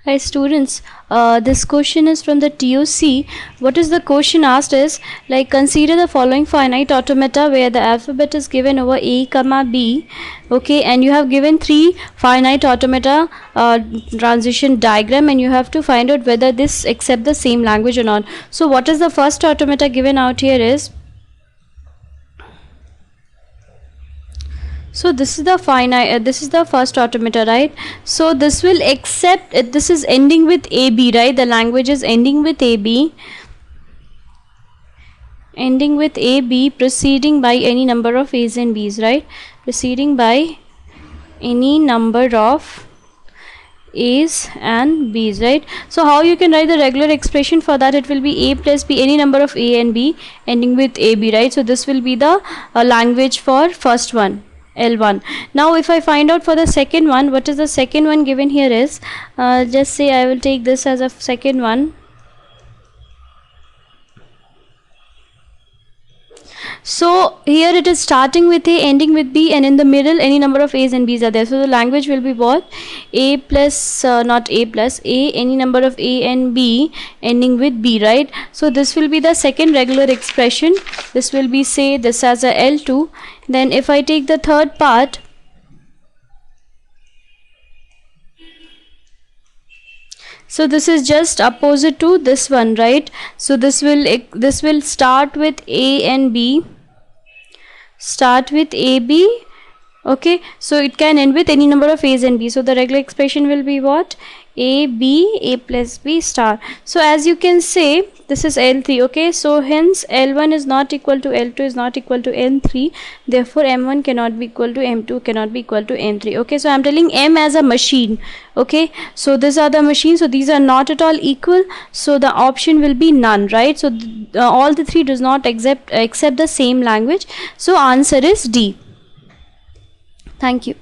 Hi students, this question is from the TOC. What is the question asked is, like, consider the following finite automata where the alphabet is given over A comma B, okay, and you have given three finite automata transition diagram, and you have to find out whether this accept the same language or not. So what is the first automata given out here is, so this is the finite, this is the first automata, right? So this will accept, this is ending with AB, right? The language is ending with AB, ending with AB, proceeding by any number of A's and B's, right? Proceeding by any number of A's and B's, right? So how you can write the regular expression for that? It will be A plus B, any number of A and B ending with AB, right? So this will be the language for first one, L1. Now if I find out for the second one, what is the second one given here is, just say I will take this as a second one. So here it is starting with A, ending with B, and in the middle any number of A's and B's are there. So the language will be what? A plus, not A plus, A, any number of A and B ending with B, right? So this will be the second regular expression. This will be, say, this as a L2. Then if I take the third part, so this is just opposite to this one, right? So this will start with A and B, start with AB, okay, so it can end with any number of A's and B. So the regular expression will be what? A, B, A plus B star. So as you can say, this is L3, okay, so hence L1 is not equal to L2 is not equal to M3, therefore M1 cannot be equal to M2 cannot be equal to M3, okay. So I'm telling M as a machine, okay, so these are the machines, so these are not at all equal, so the option will be none, right? So all the three does not accept the same language, so answer is D. Thank you.